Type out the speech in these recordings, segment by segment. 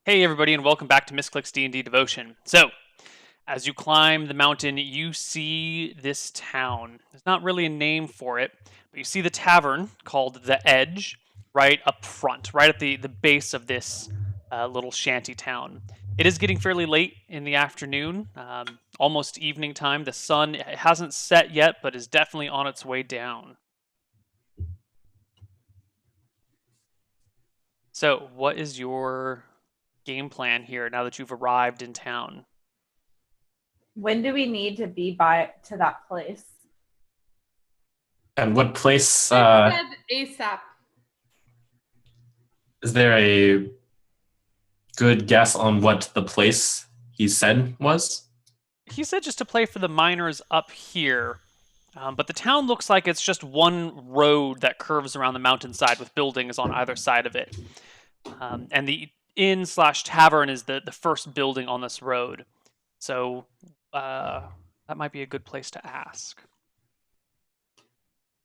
Hey everybody, and welcome back to Misscliks D&D Devotion. So, as you climb the mountain, you see this town. There's not really a name for it, but you see the tavern called The Edge right up front, right at the base of this little shanty town. It is getting fairly late in the afternoon, almost evening time. The sun hasn't set yet, but is definitely on its way down. So, what is your game plan here now that you've arrived in town? When do we need to be by to that place? And what place I said ASAP. is there a good guess on what the place he said was? He said just to play for the miners up here, but the town looks like it's just one road that curves around the mountainside with buildings on either side of it. And the inn/tavern is the first building on this road. So that might be a good place to ask.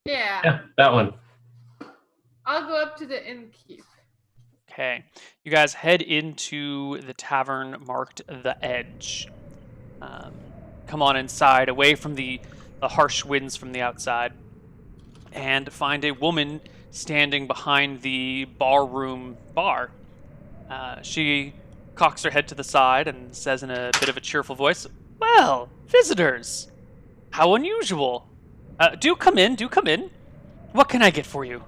Yeah. That one. I'll go up to the innkeep. Okay. You guys head into the tavern marked The Edge. Come on inside, away from the harsh winds from the outside, and find a woman standing behind the barroom bar. She cocks her head to the side and says in a bit of a cheerful voice, "Well, visitors! How unusual! Do come in, do come in. What can I get for you?"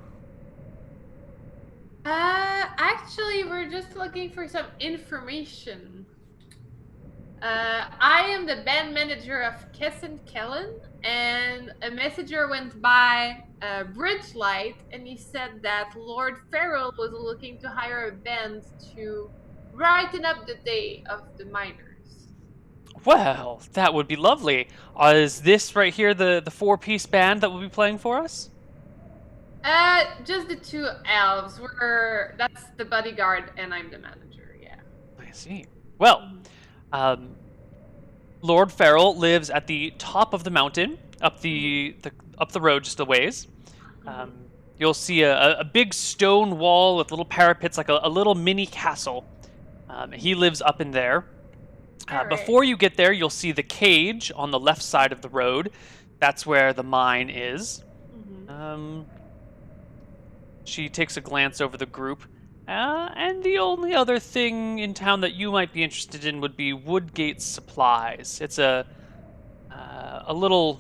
Actually, we're just looking for some information. I am the band manager of Kesson Kellen, and a messenger went by Bridgelight, and he said that Lord Farrell was looking to hire a band to brighten up the day of the miners. Well, that would be lovely. Is this right here the four-piece band that will be playing for us? Just the two elves. That's the bodyguard, and I'm the manager. Yeah. I see. Well, Lord Farrell lives at the top of the mountain, up the road just a ways. You'll see a big stone wall with little parapets, like a little mini castle. He lives up in there. Alright. Before you get there, you'll see the cage on the left side of the road. That's where the mine is. She takes a glance over the group. And the only other thing in town that you might be interested in would be Woodgate Supplies. It's a little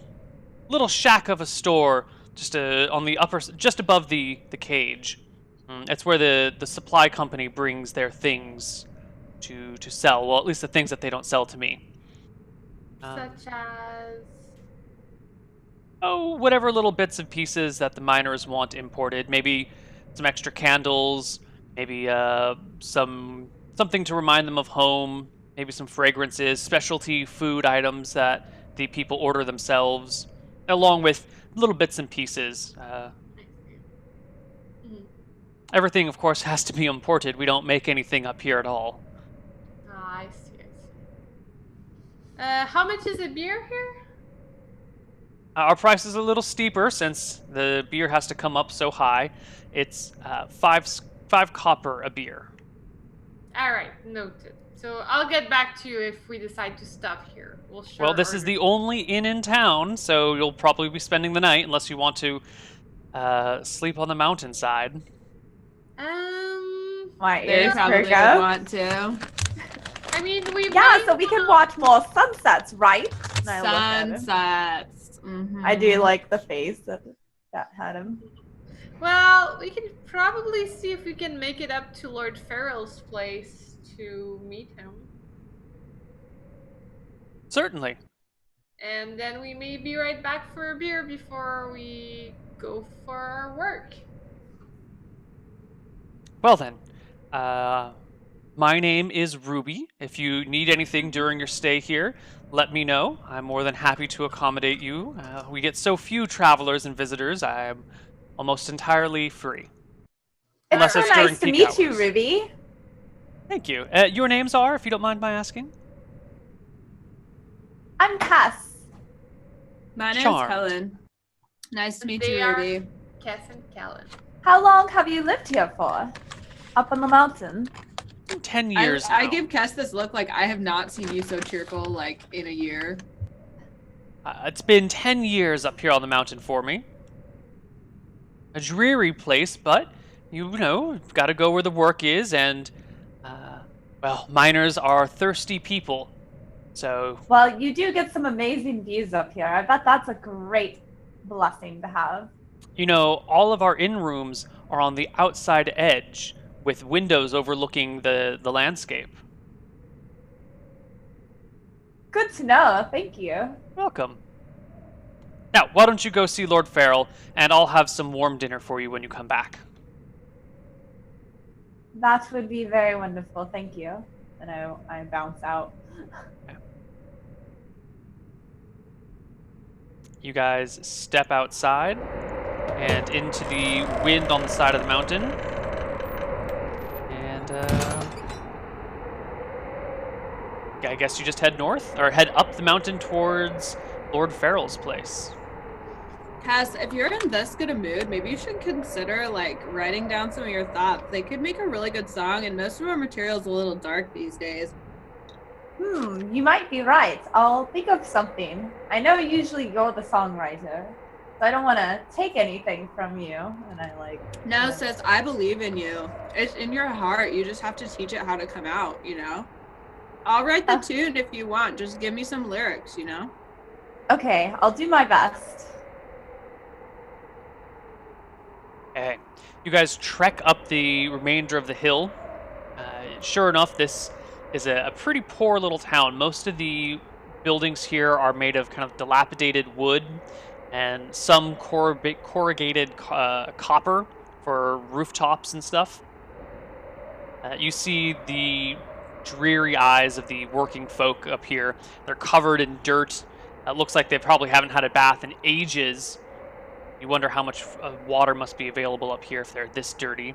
shack of a store just on the just above the cage. It's where the supply company brings their things to sell. Well, at least the things that they don't sell to me. Such as. Oh, whatever little bits and pieces that the miners want imported. Maybe some extra candles. Maybe something to remind them of home. Maybe some fragrances, specialty food items that the people order themselves, along with little bits and pieces. Everything, of course, has to be imported. We don't make anything up here at all. I see. How much is a beer here? Our price is a little steeper since the beer has to come up so high. It's five copper a beer. All right, noted. So I'll get back to you if we decide to stop here. Well, this is the only inn in town, so you'll probably be spending the night unless you want to sleep on the mountainside. My They ears probably perk would up. want to. I mean, Yeah, so we can watch more sunsets, right? And I look at him. Sunsets. Mhm. I do like the face that had him. Well, we can probably see if we can make it up to Lord Farrell's place to meet him. Certainly. And then we may be right back for a beer before we go for our work. Well then, my name is Ruby. If you need anything during your stay here, let me know. I'm more than happy to accommodate you. We get so few travelers and visitors, I am almost entirely free. It's so it's during nice to peak meet you, hours. Ruby. Thank you. Your names are, if you don't mind my asking? I'm Cass. My name's Charmed. Helen. Nice to meet They you, are- Ruby. Cass and Callan. How long have you lived here for? Up on the mountain? 10 years now. I give Kess this look like I have not seen you so cheerful like in a year. It's been 10 years up here on the mountain for me. A dreary place, but, you know, you've got to go where the work is, and, well, miners are thirsty people. So, Well, you do get some amazing views up here. I bet that's a great blessing to have. you know, all of our inn rooms are on the outside edge with windows overlooking the landscape. Good to know. Thank you. Welcome. Now, why don't you go see Lord Farrell, and I'll have some warm dinner for you when you come back. That would be very wonderful. Thank you. And I bounce out. You guys step outside and into the wind on the side of the mountain. And, I guess you just head north, or head up the mountain towards Lord Farrell's place. Cass, if you're in this good a mood, maybe you should consider like writing down some of your thoughts. They could make a really good song, and most of our material is a little dark these days. You might be right. I'll think of something. I know usually you're the songwriter, so I don't want to take anything from you. And I like. No, sis, I believe in you. It's in your heart. You just have to teach it how to come out, you know? I'll write the tune if you want. Just give me some lyrics, you know? Okay, I'll do my best. Okay. You guys trek up the remainder of the hill. Sure enough, this is a pretty poor little town. Most of the buildings here are made of kind of dilapidated wood and some corrugated copper for rooftops and stuff. You see the dreary eyes of the working folk up here. They're covered in dirt. It looks like they probably haven't had a bath in ages. You wonder how much water must be available up here if they're this dirty.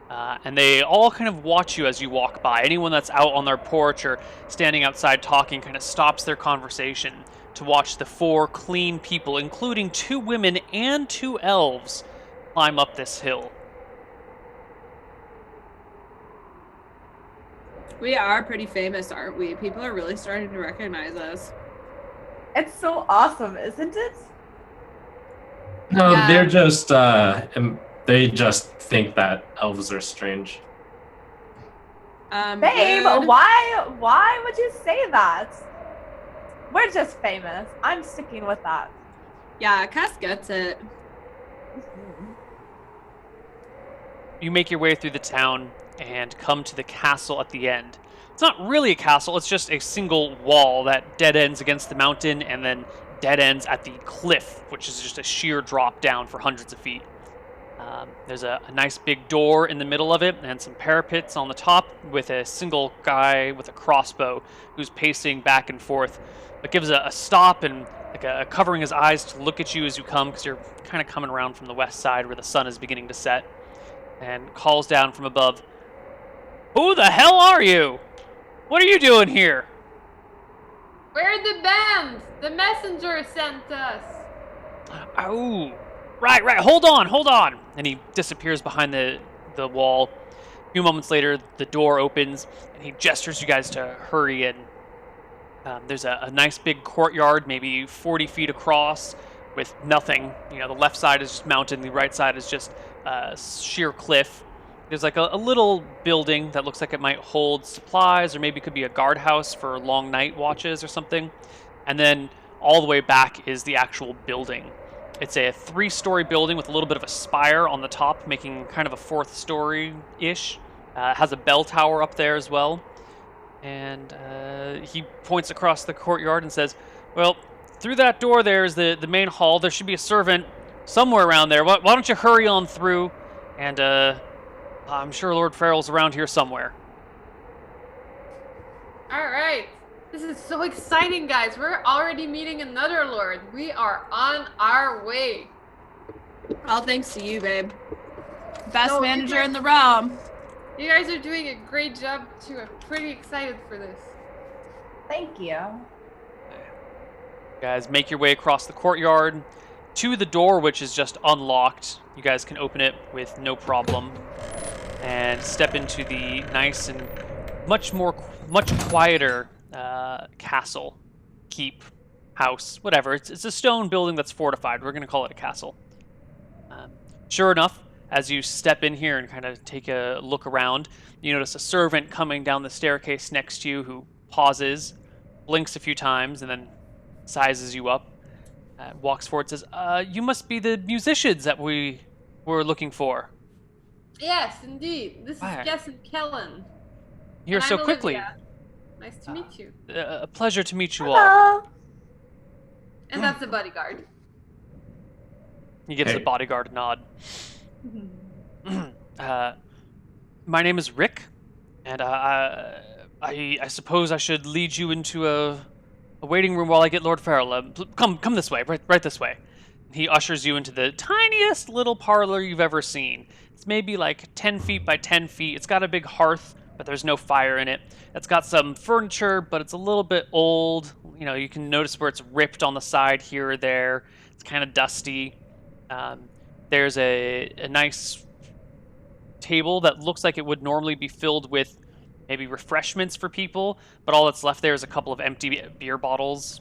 And they all kind of watch you as you walk by. Anyone that's out on their porch or standing outside talking kind of stops their conversation to watch the 4 clean people, including 2 women and 2 elves, climb up this hill. We are pretty famous, aren't we? People are really starting to recognize us. It's so awesome, isn't it? No, Yeah. they're just they just think that elves are strange. Babe, Good. why would you say that? We're just famous. I'm sticking with that. Yeah, Cass gets it. You make your way through the town and come to the castle at the end. It's not really a castle, it's just a single wall that dead ends against the mountain and then dead ends at the cliff, which is just a sheer drop down for hundreds of feet. There's a nice big door in the middle of it and some parapets on the top with a single guy with a crossbow who's pacing back and forth. It gives a stop and like covering his eyes to look at you as you come, because you're kind of coming around from the west side where the sun is beginning to set, and calls down from above, "Who the hell are you? What are you doing here?" We're the band. The messenger sent us. Oh, right. Hold on. And he disappears behind the wall. A few moments later, the door opens, and he gestures you guys to hurry in. There's a nice big courtyard, maybe 40 feet across, with nothing. You know, the left side is just mountain, the right side is just sheer cliff. There's like a little building that looks like it might hold supplies, or maybe could be a guardhouse for long night watches or something. And then all the way back is the actual building. It's a 3-story building with a little bit of a spire on the top, making kind of a 4th story-ish. Has a bell tower up there as well. And he points across the courtyard and says, "Well, through that door there is the main hall. There should be a servant somewhere around there. Why don't you hurry on through? And I'm sure Lord Farrell's around here somewhere." All right. This is so exciting, guys. We're already meeting another lord. We are on our way. All thanks to you, babe. Best No, you manager guys- in the realm. You guys are doing a great job, too. I'm pretty excited for this. Thank you. You guys make your way across the courtyard to the door, which is just unlocked. You guys can open it with no problem and step into the nice and much quieter castle, keep, house, whatever. It's a stone building that's fortified. We're going to call it a castle. Sure enough, as you step in here and kind of take a look around, you notice a servant coming down the staircase next to you who pauses, blinks a few times, and then sizes you up, walks forward, says, you must be the musicians that we were looking for. Yes, indeed. This is Hi. Jess and Kellen. Here And so I'm quickly. Olivia. Nice to meet you. A pleasure to meet you all. Hello. And that's the bodyguard. He gives the Hey. bodyguard a nod. My name is Rick, and I suppose I should lead you into a waiting room while I get Lord Farrell. Come this way, right this way. He ushers you into the tiniest little parlor you've ever seen. It's maybe like 10 feet by 10 feet. It's got a big hearth, but there's no fire in it. It's got some furniture, but it's a little bit old. You know, you can notice where it's ripped on the side here or there. It's kind of dusty. There's a nice table that looks like it would normally be filled with maybe refreshments for people, but all that's left there is a couple of empty beer bottles.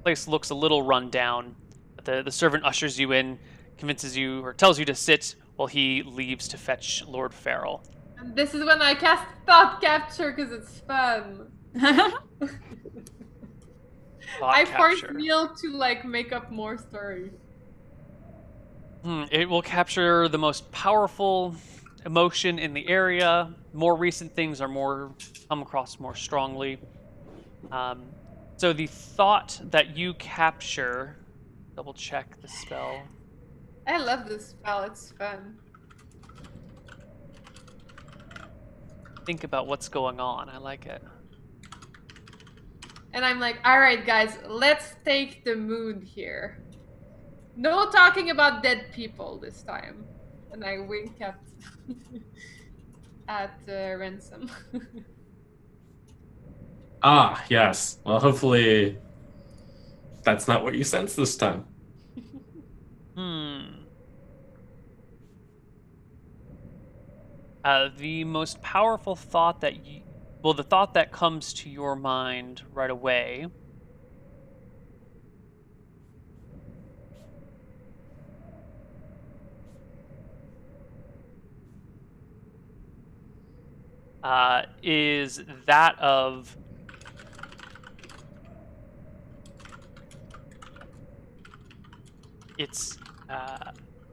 Place looks a little run down, but the servant ushers you in, convinces you or tells you to sit while he leaves to fetch Lord Farrell. And this is when I cast Thought Capture because it's fun. I force Capture. Neil to like make up more stories. It will capture the most powerful emotion in the area. More recent things are come across more strongly. So the thought that you capture, double check the spell. I love this spell, it's fun. Think about what's going on. I like it. And I'm like, alright guys, let's take the mood here. No talking about dead people this time. And I wink at Ransom. Ah, yes. Well, hopefully that's not what you sense this time. The most powerful thought that the thought that comes to your mind right away is that of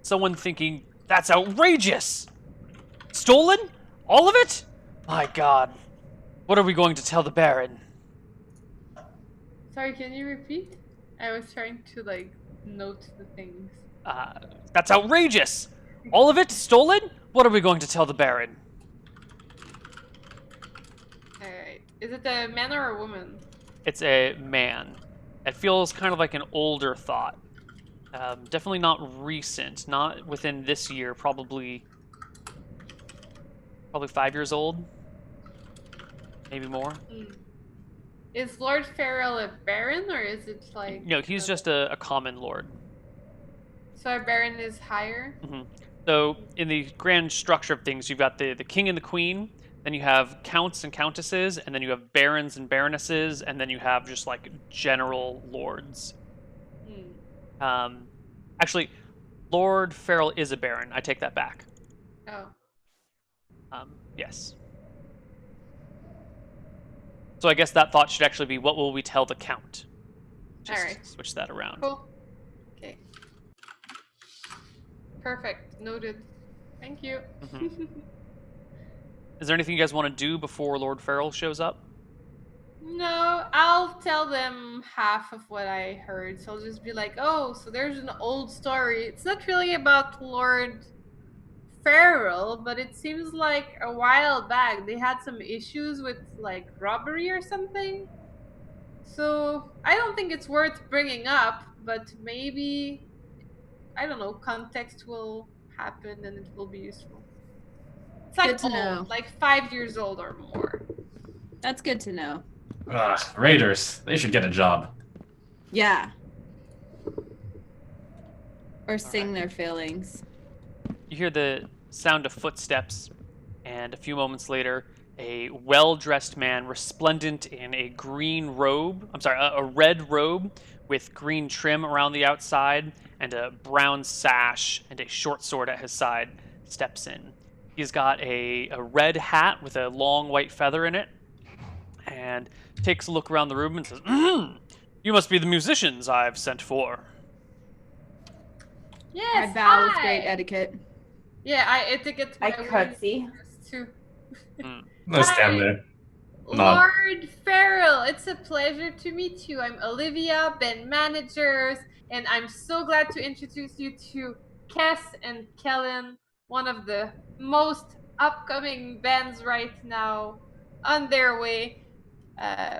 someone thinking, that's outrageous! Stolen? All of it? My god. What are we going to tell the Baron? Sorry, can you repeat? I was trying to like note the things. That's outrageous! All of it stolen? What are we going to tell the Baron? Alright. Is it a man or a woman? It's a man. It feels kind of like an older thought. Definitely not recent. Not within this year. Probably 5 years old. Maybe more. Is Lord Farrell a baron or is it like... No, he's just a common lord. So a baron is higher? So in the grand structure of things, you've got the king and the queen, then you have counts and countesses, and then you have barons and baronesses, and then you have just like general lords. Actually, Lord Farrell is a baron. I take that back. Oh. Yes. So I guess that thought should actually be, what will we tell the count? Just Alright. switch that around. Cool. Okay. Perfect. Noted. Thank you. Is there anything you guys want to do before Lord Farrell shows up? No, I'll tell them half of what I heard. So I'll just be like, oh, so there's an old story. It's not really about Lord Farrell, but it seems like a while back they had some issues with like robbery or something. So I don't think it's worth bringing up, but maybe, I don't know, context will happen and it will be useful. It's like Good to know. old, like 5 years old or more. That's good to know. Ugh, Raiders, they should get a job. Yeah. Or sing their failings. You hear the sound of footsteps, and a few moments later, a well-dressed man, resplendent in a green robe, a red robe with green trim around the outside and a brown sash and a short sword at his side, steps in. He's got a red hat with a long white feather in it and takes a look around the room and says, You must be the musicians I've sent for. Yes, I bow with hi. great etiquette. Yeah, I think it's I my curtsy. weakness too. I stand there. Nod. Lord Farrell, it's a pleasure to meet you. I'm Olivia, band managers, and I'm so glad to introduce you to Cass and Kellen, one of the most upcoming bands right now on their way.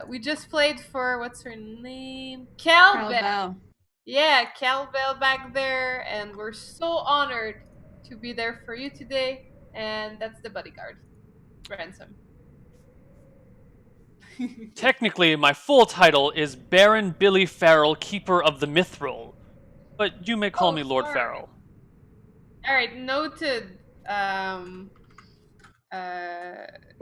We just played for what's her name? Cal Bell. Bell. Yeah, Cal Bell back there, and we're so honored to be there for you today. And that's the bodyguard, Ransom. Technically, my full title is Baron Billy Farrell, Keeper of the Mithril, but you may call me Lord sorry. Farrell. All right, noted.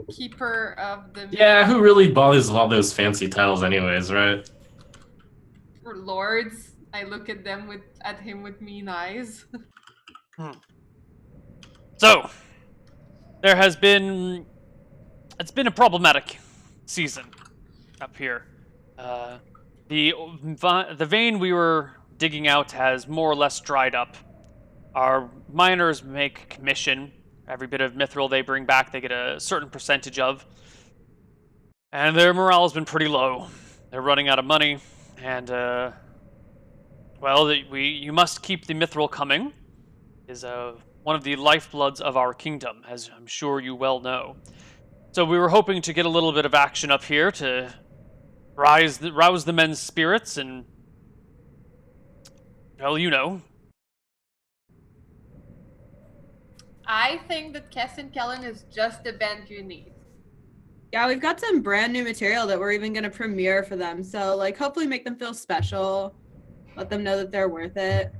Keeper of the Yeah, who really bothers with all those fancy titles anyways, right? lords. I look at him with mean eyes. So, it's been a problematic season up here. The vein we were digging out has more or less dried up. Our miners make commission. Every bit of mithril they bring back, they get a certain percentage of. And their morale has been pretty low. They're running out of money, and you must keep the mithril coming. Is one of the lifebloods of our kingdom, as I'm sure you well know. So we were hoping to get a little bit of action up here to rouse the men's spirits and, well, you know. I think that Cass and Kellen is just the band you need. Yeah, we've got some brand new material that we're even going to premiere for them. So, like, hopefully make them feel special. Let them know that they're worth it.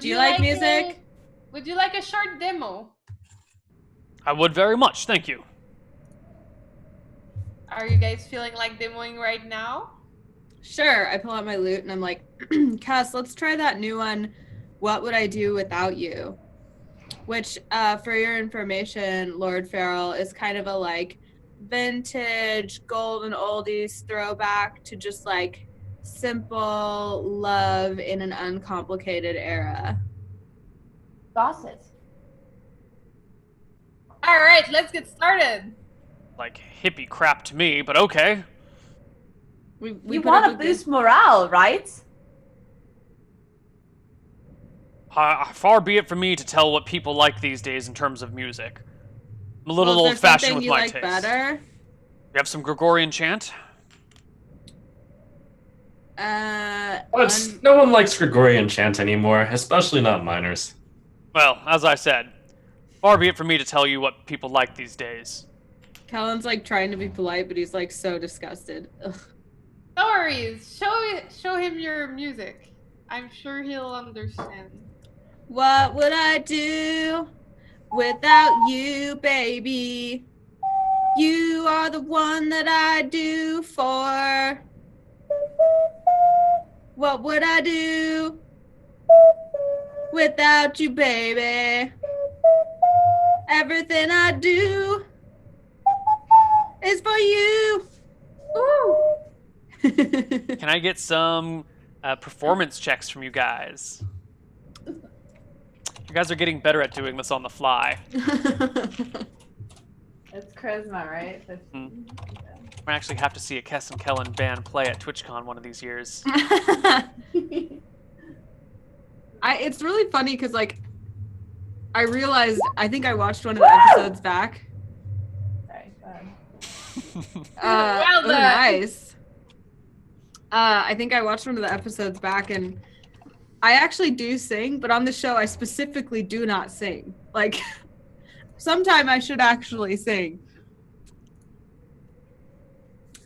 Do you like music? Would you like a short demo? I would very much, thank you. Are you guys feeling like demoing right now? Sure. I pull out my lute and I'm like, Cass, let's try that new one. What would I do without you? Which, for your information, Lord Farrell, is kind of a like vintage golden oldies throwback to just like simple love in an uncomplicated era. Gossip. All right, let's get started. Like hippie crap to me, but okay. We You put want up to a boost morale, right? Far be it from me to tell what people like these days in terms of music. I'm a little Well, is there old-fashioned something with you my like taste. better? You have some Gregorian chant? No one likes Gregorian chant anymore, especially not miners. Well, as I said, far be it from me to tell you what people like these days. Kellen's like trying to be polite, but he's like so disgusted. Ugh. No worries. Show him your music. I'm sure he'll understand. What would I do without you, baby? You are the one that I do for. What would I do without you, baby? Everything I do is for you. Woo! Can I get some performance checks from you guys? You guys are getting better at doing this on the fly. It's charisma, right? I actually have to see a Kess and Kellen band play at TwitchCon one of these years. It's really funny because, like, I realized, I think I watched one of the episodes back. Sorry, go ahead. Well oh, done. nice. I think I watched one of the episodes back, and I actually do sing, but on the show, I specifically do not sing. Like, sometime I should actually sing.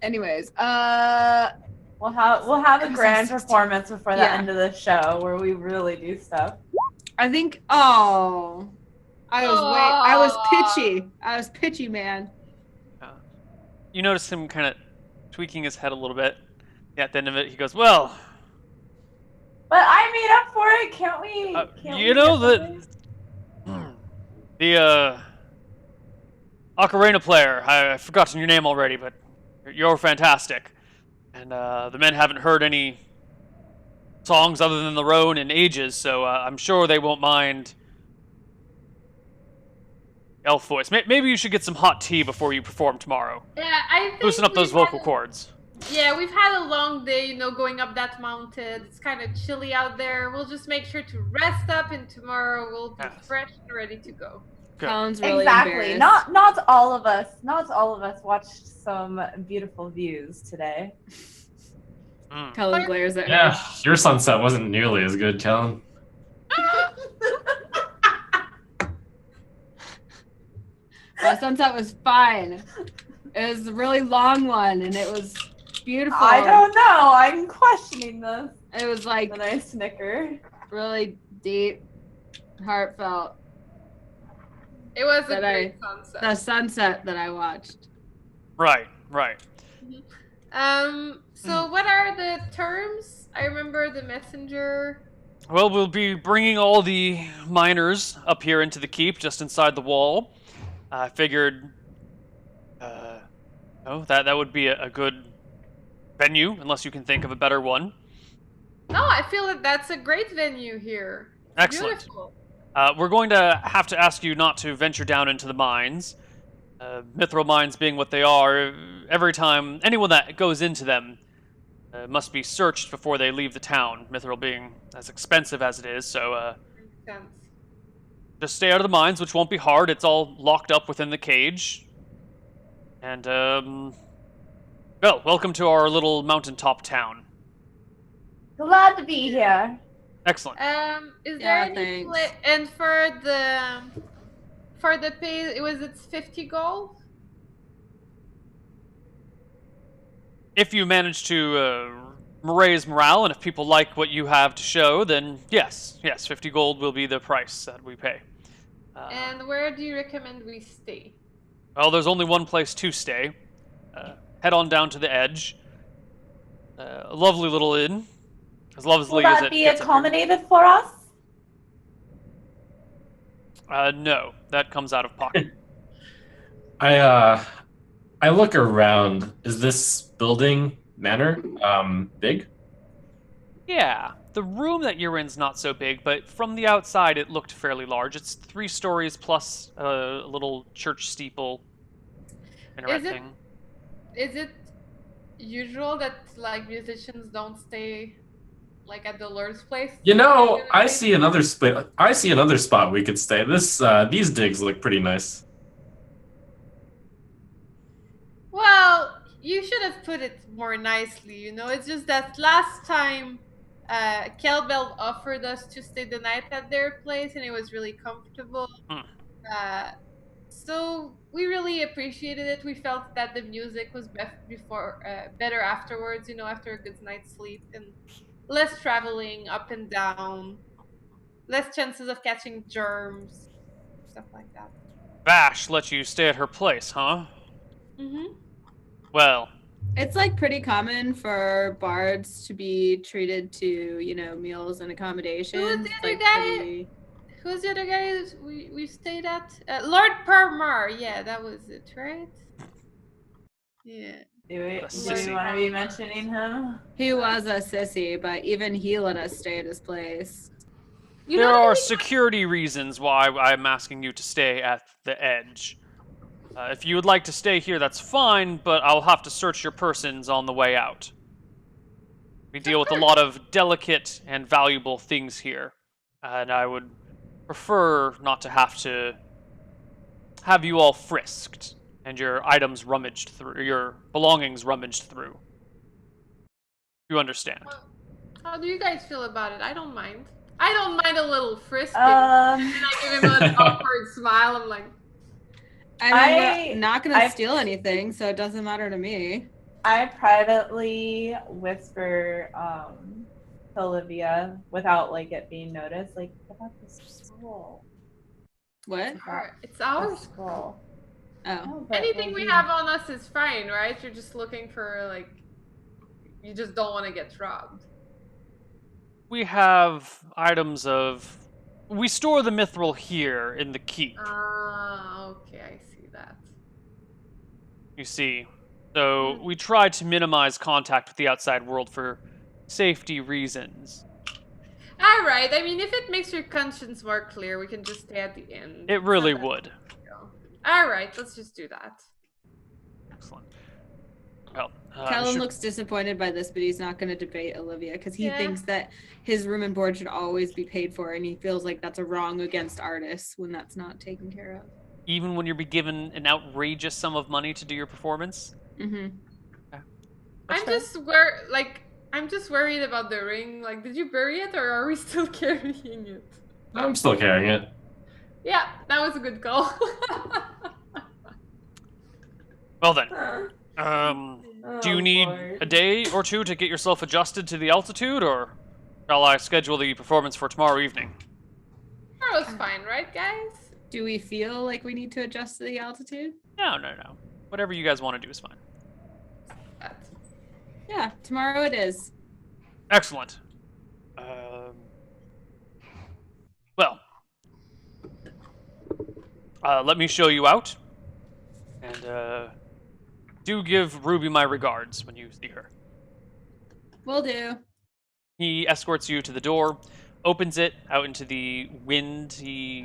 Anyways, We'll have a grand exhausted. performance before the Yeah. end of the show where we really do stuff. I think. Oh, I was pitchy. I was pitchy, man. You notice him kind of tweaking his head a little bit. Yeah, at the end of it, he goes, "Well, But I made up for it. Can't we? Can't you we know get something? the ocarina player. I've forgotten your name already, but you're fantastic. And the men haven't heard any songs other than their own in ages, so I'm sure they won't mind elf voice. Maybe you should get some hot tea before you perform tomorrow. Yeah, I think Loosen up those we've vocal cords." Yeah, we've had a long day, going up that mountain. It's kind of chilly out there. We'll just make sure to rest up, and tomorrow we'll be Yes. fresh and ready to go. Good. Colin's really Exactly. embarrassed. Not all of us. Not all of us watched some beautiful views today. Mm. Colin glares at her. Yeah, your sunset wasn't nearly as good, Kellen. My sunset was fine. It was a really long one, and it was beautiful. I don't know. I'm questioning this. It was like And I snicker. really deep, heartfelt. It was a That great sunset. The sunset that I watched. Right. So what are the terms? I remember the messenger. Well, we'll be bringing all the miners up here into the keep, just inside the wall. I figured, that would be a good venue, unless you can think of a better one. No, I feel that that's a great venue here. Excellent. Beautiful. We're going to have to ask you not to venture down into the mines. Mithril mines being what they are, every time anyone that goes into them must be searched before they leave the town. Mithril being as expensive as it is, so Makes sense. just stay out of the mines, which won't be hard. It's all locked up within the cage. And, well, welcome to our little mountaintop town. Glad to be here. Excellent. Is there Yeah, any thanks. and for the pay, it's 50 gold? If you manage to raise morale, and if people like what you have to show, then yes, 50 gold will be the price that we pay. And where do you recommend we stay? Well, there's only one place to stay. Head on down to the edge. A lovely little inn. As Will lovely as that it be gets up here. accommodated for us? No, that comes out of pocket. I look around. Is this building manor big? Yeah, the room that you're in's not so big, but from the outside it looked fairly large. It's 3 stories plus a little church steeple and Is it- everything. Is it usual that musicians don't stay at the Lord's place? You know, I see another spot we could stay. These digs look pretty nice. Well, you should have put it more nicely. It's just that last time, Kelbel offered us to stay the night at their place, and it was really comfortable. So we really appreciated it. We felt that the music was better afterwards. After a good night's sleep, and less traveling up and down, less chances of catching germs, stuff like that. Vash let you stay at her place, huh? Mm-hmm. Well, It's pretty common for bards to be treated to, meals and accommodations. Who was the other It's, guy? pretty- Who's the other guy we stayed at? Lord Permar. Yeah, that was it, right? Yeah. Do we Sissy. want to be mentioning him? He was a sissy, but even he let us stay at his place. there are security reasons why I'm asking you to stay at the edge. If you would like to stay here, that's fine, but I'll have to search your persons on the way out. We deal with a lot of delicate and valuable things here, and I would prefer not to have you all frisked and your items rummaged through, your belongings rummaged through. You understand? How do you guys feel about it? I don't mind. I don't mind a little frisking. And I give him an awkward smile. I'm like, We're not going to I've- steal anything, so it doesn't matter to me. I privately whisper to Olivia without like it being noticed. Like, what about the scroll? What? It's The ours. scroll. Oh. No, but Anything we you- have on us is fine, right? You're just looking for like, you just don't want to get robbed. We have items of. We store the mithril here in the keep. Ah, okay, I see that. You see. So we try to minimize contact with the outside world for safety reasons. All right. I mean, if it makes your conscience more clear, we can just stay at the end. It It's really not that would. big a deal. All right, let's just do that. Excellent. Well, Callum sure. looks disappointed by this, but he's not going to debate Olivia because he Yeah. thinks that his room and board should always be paid for, and he feels like that's a wrong against artists when that's not taken care of. Even when you're be given an outrageous sum of money to do your performance. Mm-hmm. That's I'm fair. just worried about the ring. Like, did you bury it or are we still carrying it? I'm still carrying it. Yeah, that was a good call. Well then, Oh, do you need Lord. a day or two to get yourself adjusted to the altitude, or shall I schedule the performance for tomorrow evening? That was fine, right, guys? Do we feel like we need to adjust to the altitude? No. Whatever you guys want to do is fine. Yeah, tomorrow it is. Excellent. Well, let me show you out, and do give Ruby my regards when you see her. Will do. He escorts you to the door, opens it out into the windy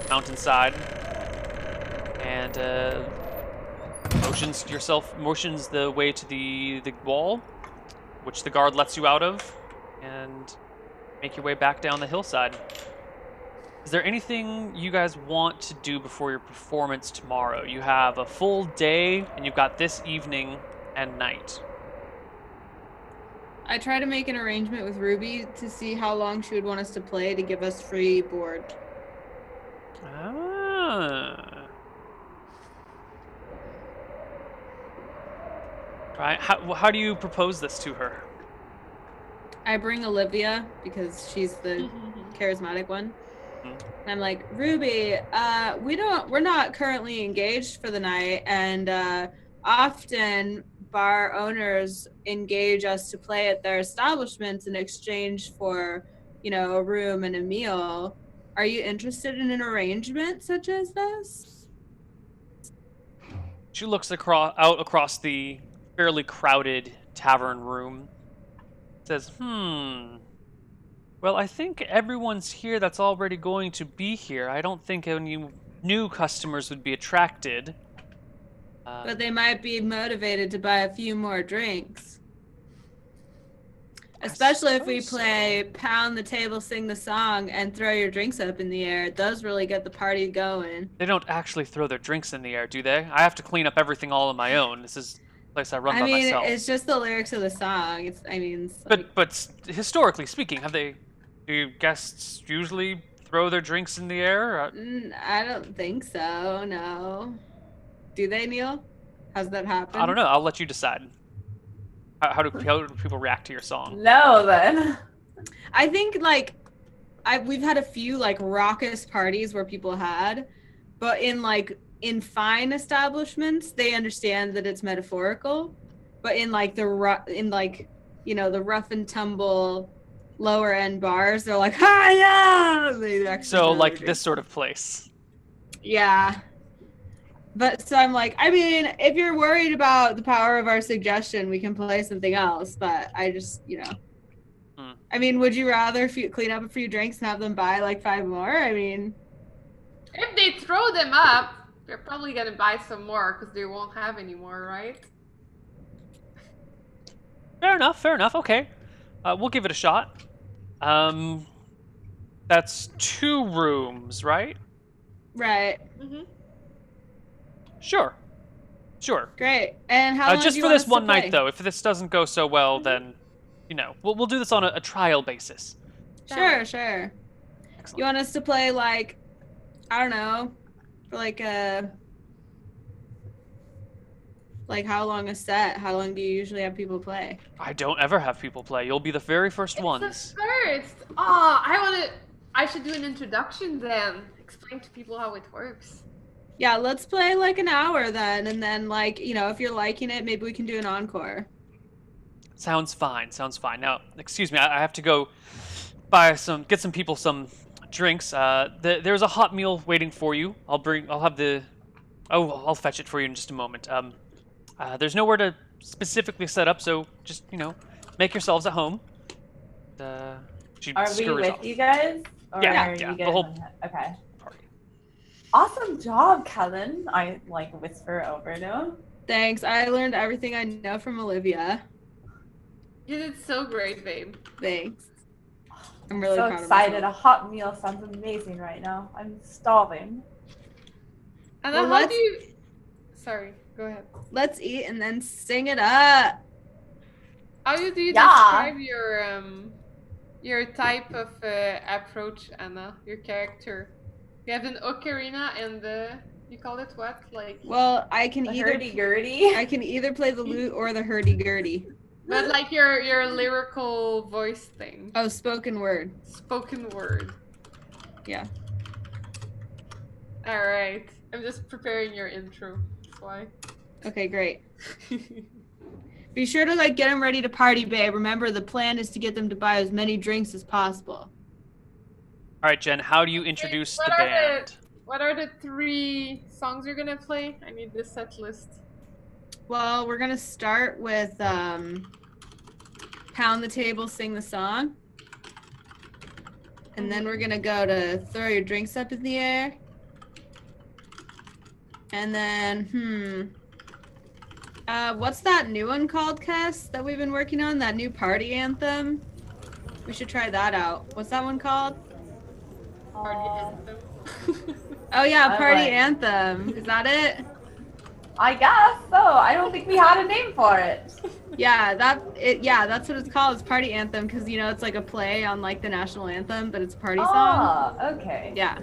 mountainside, and motions the way to the wall, which the guard lets you out of, and make your way back down the hillside. Is there anything you guys want to do before your performance tomorrow? You have a full day, and you've got this evening and night. I try to make an arrangement with Ruby to see how long she would want us to play to give us free board. Right. How do you propose this to her? I bring Olivia because she's the charismatic one. And I'm like, Ruby, we're not currently engaged for the night, and often bar owners engage us to play at their establishments in exchange for, a room and a meal. Are you interested in an arrangement such as this? She looks out across the fairly crowded tavern room. Says, well, I think everyone's here that's already going to be here. I don't think any new customers would be attracted. But they might be motivated to buy a few more drinks. Especially if we play Pound the Table, Sing the Song, and throw your drinks up in the air. It does really get the party going. They don't actually throw their drinks in the air, do they? I have to clean up everything all on my own. This is a place I run by myself. It's just the lyrics of the song. But historically speaking, do guests usually throw their drinks in the air? I don't think so, no. Do they, Neil? Has that happened? I don't know. I'll let you decide. How do people react to your song? No, then. I think, we've had a few, raucous parties where people had, but in fine establishments, they understand that it's metaphorical. But in, the rough and tumble lower end bars, they're like, hi-ya! They actually So, throw their drinks. this sort of place. Yeah. But so I'm like, if you're worried about the power of our suggestion, we can play something else. But I just, would you rather clean up a few drinks and have them buy 5 more? If they throw them up, they're probably gonna buy some more because they won't have any more, right? Fair enough. Okay. We'll give it a shot. That's 2 rooms, right? Right. Mm-hmm. Sure. Great. And how long just do you for want this us to one night, play? though. If this doesn't go so well, then, we'll do this on a trial basis. Sure. Excellent. You want us to play I don't know, for Like, how long a set? How long do you usually have people play? I don't ever have people play. You'll be the very first It's ones. the first. I should do an introduction then. Explain to people how it works. Yeah, let's play like an hour then, and then like, if you're liking it, maybe we can do an encore. Sounds fine. Sounds fine. Now, excuse me. I have to go get some people some drinks. There's a hot meal waiting for you. I'll fetch it for you in just a moment. There's nowhere to specifically set up, so just make yourselves at home. She Are we scurries with off. you guys? Or Yeah, are yeah, you the guys whole okay. party. Awesome job, Kellen. I whisper over to him. Thanks. I learned everything I know from Olivia. You did so great, babe. Thanks. I'm really So proud excited. of A myself. hot meal sounds amazing right now. I'm starving. And Well, then how do you? Sorry, go ahead. Let's eat and then sing it up. How do you Yeah. describe your type of approach, Anna? Your character. You have an ocarina and you call it what? Like, Well, I can The either hurdy-gurdy. I can either play the lute or the hurdy-gurdy. but like your lyrical voice thing. Oh, spoken word. Spoken word. Yeah. All right. I'm just preparing your intro. That's why. Okay, great. Be sure to get them ready to party, babe. Remember, the plan is to get them to buy as many drinks as possible. All right, Jen. How do you introduce what the are band? What are the 3 songs you're gonna play? I need the set list. Well, we're gonna start with Pound the Table, Sing the Song. And then we're gonna go to Throw Your Drinks Up in the Air. And then, what's that new one called, Cass, that we've been working on? That new party anthem? We should try that out. What's that one called? Party anthem. Oh yeah, I party like- anthem. Is that it? I guess so. I don't think we had a name for it. Yeah, that's what it's called. It's party anthem because it's like a play on the national anthem, but it's a party song. Ah, okay. Yeah.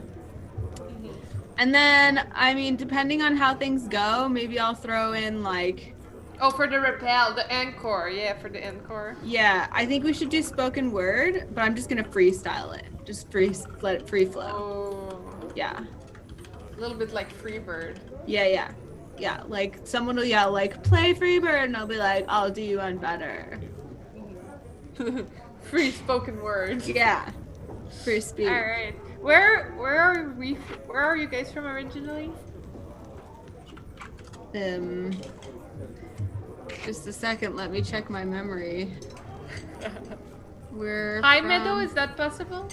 And then, I mean, depending on how things go, maybe I'll throw in Oh, for the rappel, the encore. Yeah, for the encore. yeah, I think we should do spoken word, but I'm just gonna freestyle it. Just let it free flow. Oh, Yeah. a little bit like Freebird. Yeah. Like someone will yell play Freebird, and I'll be like, I'll do one better. Free spoken word. Yeah. Free speech. All right. Where are we? Where are you guys from originally? Just a second, let me check my memory. We're High from, Meadow, is that possible?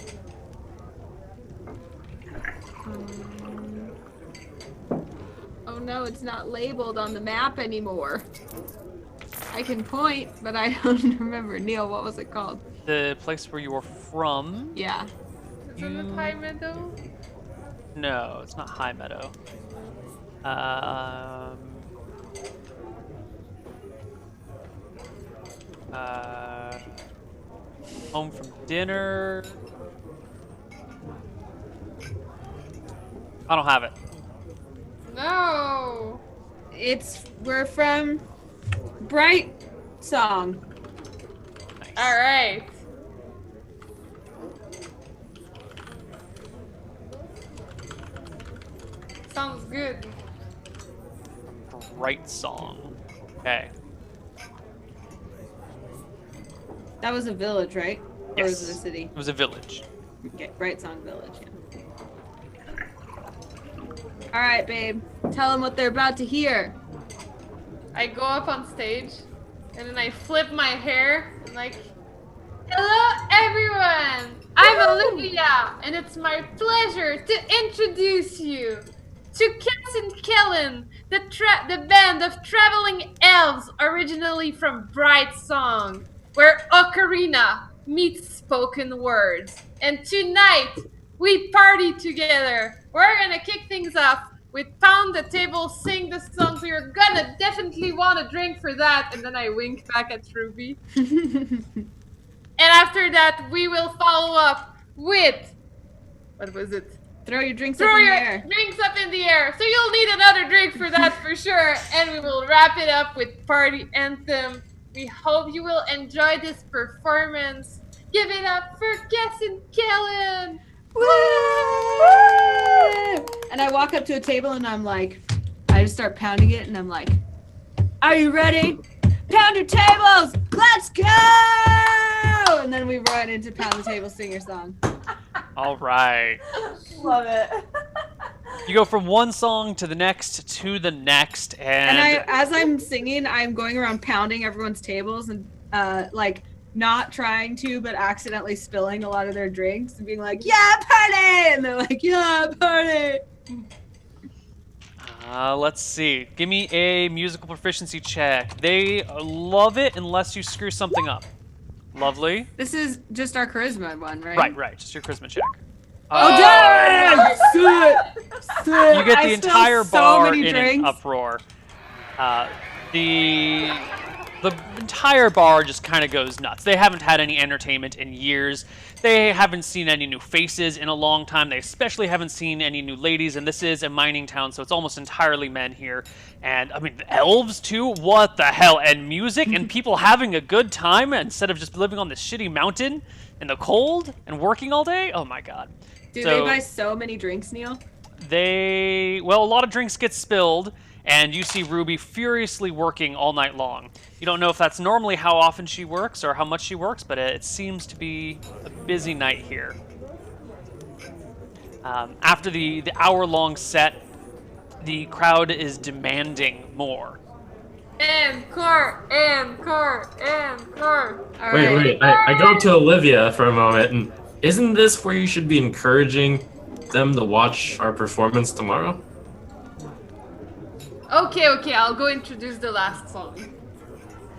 Oh no, it's not labeled on the map anymore. I can point, but I don't remember. Neil, what was it called? The place where you were from? Yeah. Isn't it High Meadow? No, it's not High Meadow. Home from dinner. I don't have it. No. We're from Bright Song. Nice. All right. Sounds good. Right song. Okay. That was a village, right? Or Yes. was it a city? It was a village. Okay, Bright Song Village, yeah. All right, babe. Tell them what they're about to hear. I go up on stage, and then I flip my hair, and hello everyone! I'm Olivia, and it's my pleasure to introduce you to Cass and Kellen, the band of traveling elves originally from Bright Song, where ocarina meets spoken words. And tonight, we party together. We're gonna kick things off with Pound the Table, Sing the Song, so you're gonna definitely want a drink for that. And then I wink back at Ruby. And after that, we will follow up with, what was it? Throw your drinks Throw up in the your air. drinks up in the air. So you'll need another drink for that for sure. And we will wrap it up with Party Anthem. We hope you will enjoy this performance. Give it up for Guess and Kellen. Woo! And I walk up to a table and I'm like, I just start pounding it and I'm like, are you ready? Pound your tables! Let's go! And then we run into Pound the Table, sing your song. All right. Love it. You go from one song to the next And as I'm singing, I'm going around pounding everyone's tables and like not trying to, but accidentally spilling a lot of their drinks and being like, yeah, party! And they're like, yeah, party! Let's see. Give me a musical proficiency check. They love it unless you screw something up. Lovely. This is just our charisma one, right? Right. Just your charisma check. Oh, dang! Sick! You get I the spilled entire so bar many in an drinks. uproar. The entire bar just kind of goes nuts. They haven't had any entertainment in years. They haven't seen any new faces in a long time. They especially haven't seen any new ladies, and this is a mining town, so it's almost entirely men here. And, I mean, elves, too? What the hell? And music and people having a good time instead of just living on this shitty mountain in the cold and working all day? Oh, my God. Dude, So- they buy so many drinks, Neil. a lot of drinks get spilled, and you see Ruby furiously working all night long. You don't know if that's normally how often she works or how much she works, but it seems to be a busy night here. After the hour-long set, the crowd is demanding more. Encore. All Wait, right. I go to Olivia for a moment, and isn't this where you should be encouraging them to watch our performance tomorrow? Okay, I'll go introduce the last song.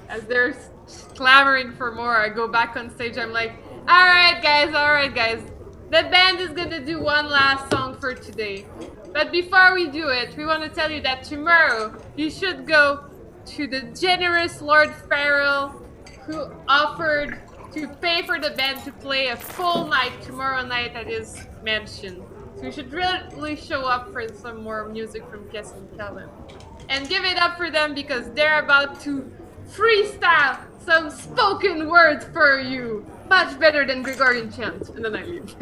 As they're clamoring for more, I go back on stage. I'm like, all right, guys. The band is gonna do one last song for today. But before we do it, we want to tell you that tomorrow you should go to the generous Lord Farrell, who offered to pay for the band to play a full night tomorrow night at his mansion. So you should really show up for some more music from Guess and Kellen. And give it up for them because they're about to freestyle some spoken words for you. Much better than Gregorian chant. And then I leave.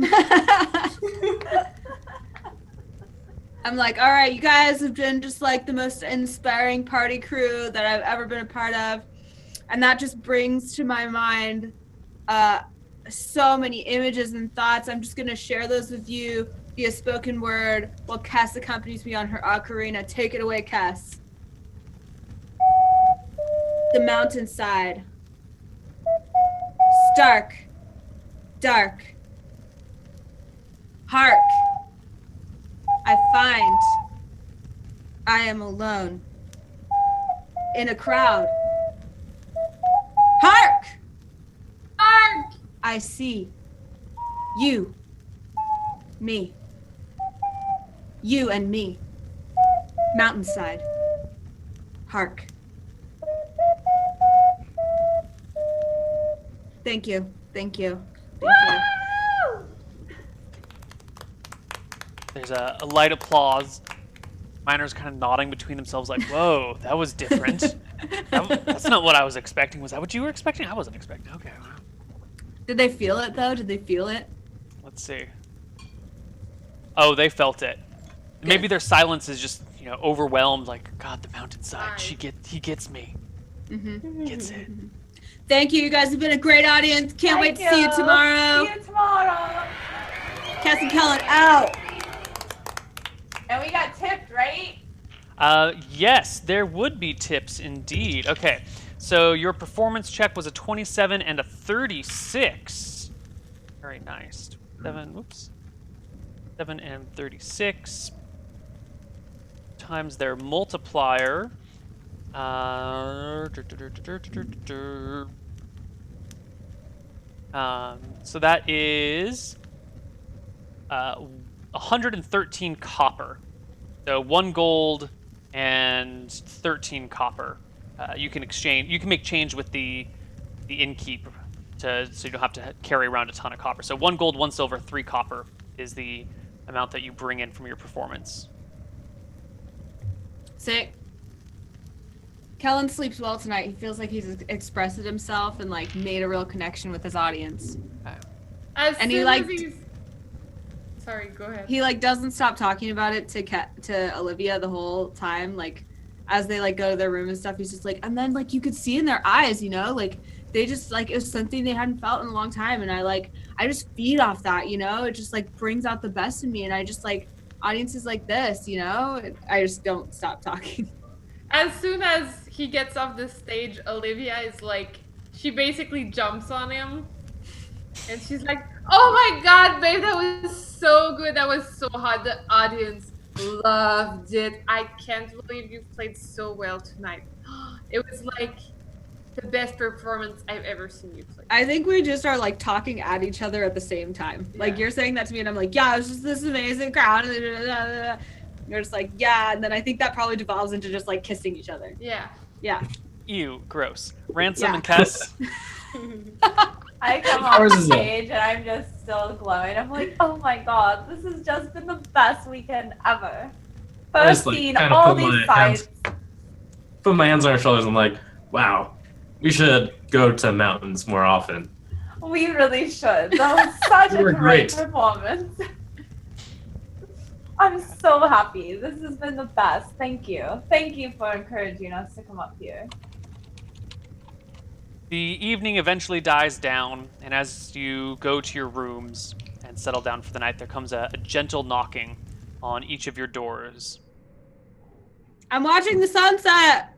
I'm like, all right, you guys have been just like the most inspiring party crew that I've ever been a part of. And that just brings to my mind so many images and thoughts. I'm just going to share those with you via spoken word while Cass accompanies me on her ocarina. Take it away, Cass. The mountainside. Stark. Dark. Hark. I find I am alone in a crowd. Hark! Arg! I see you, me, you and me, mountainside. Hark. Thank you. There's a light applause. Miners kind of nodding between themselves like, whoa, that was different. That's not what I was expecting. Was that what you were expecting? I wasn't expecting. Okay. Did they feel it though? Did they feel it? Let's see. Oh, they felt it. Maybe their silence is just, overwhelmed. Like, God, the mountainside. Right. He gets me. Mm-hmm. Gets it. Thank you. You guys have been a great audience. Can't wait to see you tomorrow. See you tomorrow. Cass and Kellen out. And we got tipped, right? Yes, there would be tips indeed. Okay, so your performance check was a 27 and a 36. Very nice. 7 and 36 times their multiplier. So that is 113 copper. So 1 gold and 13 copper. You can exchange. You can make change with the innkeep, so you don't have to carry around a ton of copper. So 1 gold, 1 silver, 3 copper is the amount that you bring in from your performance. Sick. Kellen sleeps well tonight. He feels like he's expressed himself and like made a real connection with his audience. As And soon he, like, as he's... Sorry, go ahead. He like doesn't stop talking about it to Olivia the whole time. Like as they like go to their room and stuff, he's just like, and then like you could see in their eyes, you know, like they just like it was something they hadn't felt in a long time. And I just feed off that, you know. It just like brings out the best in me, and I just like audiences like this, you know. I just don't stop talking. As soon as he gets off the stage, Olivia is like, she basically jumps on him. And she's like, oh my god, babe, that was so good. That was so hot. The audience loved it. I can't believe you played so well tonight. It was like the best performance I've ever seen you play. I think we just are like talking at each other at the same time. Yeah. Like you're saying that to me, and I'm like, yeah, it was just this amazing crowd. You're just like, yeah, and then I think that probably devolves into just like kissing each other. Yeah. Yeah. Ew, gross. Ransom Yeah. and Kess. I come Ours off is stage and I'm just still glowing. I'm like, oh my god, this has just been the best weekend ever. I First just, like, seen kinda all put my these sites. Put my hands on her shoulders. I'm like, wow, we should go to mountains more often. We really should. That was such You a were great great. performance. I'm so happy. This has been the best. Thank you. Thank you for encouraging us to come up here. The evening eventually dies down, and as you go to your rooms and settle down for the night, there comes a gentle knocking on each of your doors. I'm watching the sunset.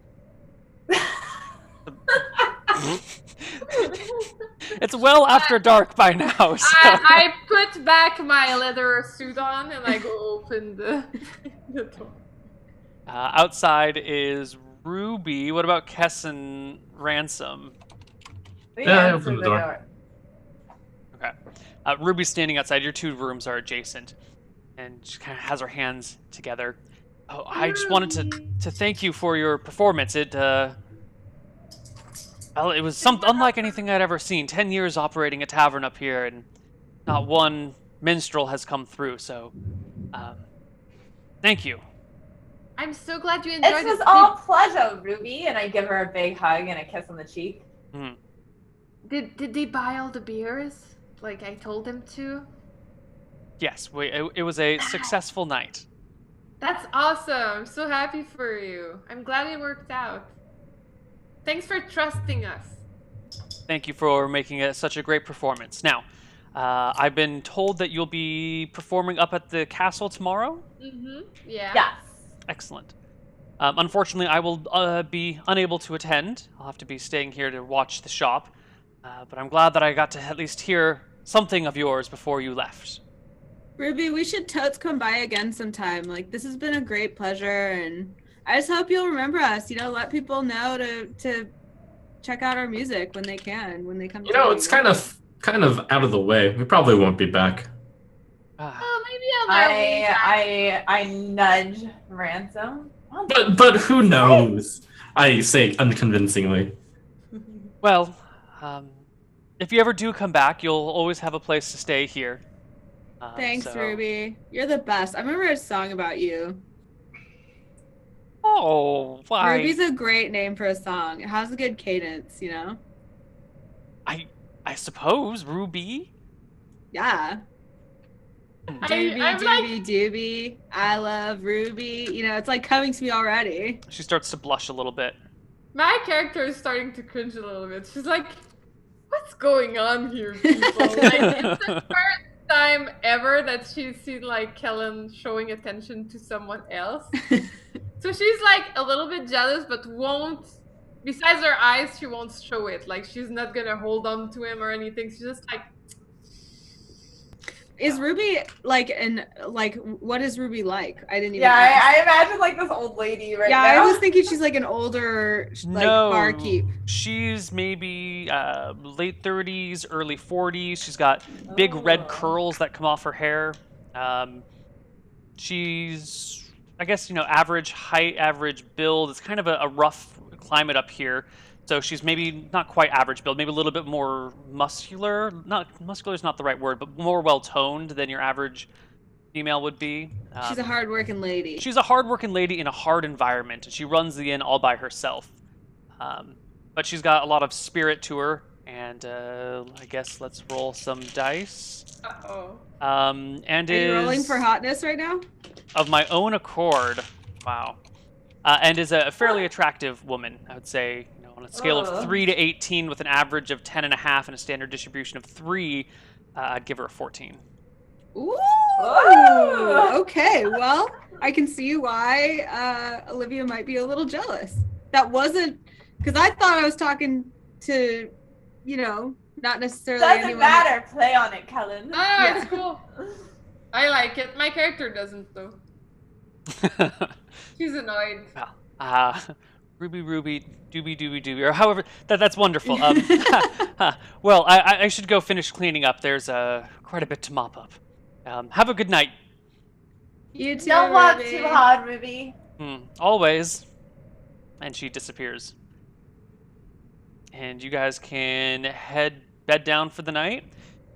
It's well after dark by now, so... I put back my leather suit on and I go open the door. Outside is Ruby. What about Kess and Ransom? We Yeah, I answered opened the door. Okay. Ruby's standing outside. Your two rooms are adjacent, and she kind of has her hands together. Oh, I just wanted to thank you for your performance. Well, it was unlike anything I'd ever seen. 10 years operating a tavern up here, and not one minstrel has come through. So, thank you. I'm so glad you enjoyed It was it. all pleasure, Ruby. And I give her a big hug and a kiss on the cheek. Mm. Did they buy all the beers? Like I told them to? Yes, it was a successful night. That's awesome. I'm so happy for you. I'm glad it worked out. Thanks for trusting us. Thank you for making such a great performance. Now, I've been told that you'll be performing up at the castle tomorrow. Mm-hmm. Yeah. Yes. Excellent. Unfortunately, I will be unable to attend. I'll have to be staying here to watch the shop. But I'm glad that I got to at least hear something of yours before you left. Ruby, we should totes come by again sometime. Like, this has been a great pleasure, and I just hope you'll remember us. You know, let people know to check out our music when they can, when they come. You know, it's kind of out of the way. We probably won't be back. Oh, maybe I'll I nudge Ransom. But who knows? I say unconvincingly. Well, if you ever do come back, you'll always have a place to stay here. Thanks, so- Ruby. You're the best. I remember a song about you. Oh, why? Ruby's a great name for a song. It has a good cadence, you know? I suppose Ruby. Yeah. Doobie, I'm doobie, like- doobie. I love Ruby. You know, it's like coming to me already. She starts to blush a little bit. My character is starting to cringe a little bit. She's like, what's going on here, people? Like, it's the first time ever that she's seen, like, Kellen showing attention to someone else. So she's, like, a little bit jealous, but won't, besides her eyes, she won't show it. Like, she's not gonna hold on to him or anything. She's just like, Is Ruby what is Ruby like? I didn't even Yeah, ask. I imagine like this old lady right Yeah, now. I was thinking she's like an older like No, barkeep. she's maybe late 30s, early 40s. She's got big red Oh. curls that come off her hair. She's, I guess, average height, average build. It's kind of a rough climate up here. So she's maybe not quite average build, maybe a little bit more muscular. Not muscular is not the right word, but more well toned than your average female would be. She's a hardworking lady. She's a hardworking lady in a hard environment, and she runs the inn all by herself. But she's got a lot of spirit to her, and I guess let's roll some dice. Uh-oh. And Are you rolling for hotness right now? Of my own accord. Wow. And is a fairly attractive woman, I would say. On a scale of 3 to 18 with an average of 10.5 and a standard distribution of 3, I'd give her a 14. Ooh. Okay, well, I can see why Olivia might be a little jealous. That wasn't because I thought I was talking to, not necessarily Doesn't anyone. matter. Play on it, Kellen. Ah, it's cool. I like it. My character doesn't, though. She's annoyed. Ruby, doobie, or however, that's wonderful. Well, I should go finish cleaning up. There's quite a bit to mop up. Have a good night. You too, Don't walk Ruby. too hard, Ruby. Always. And she disappears. And you guys can bed down for the night.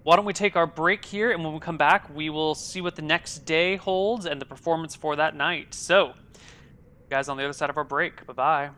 Why don't we take our break here, and when we come back, we will see what the next day holds and the performance for that night. So, guys on the other side of our break. Bye-bye.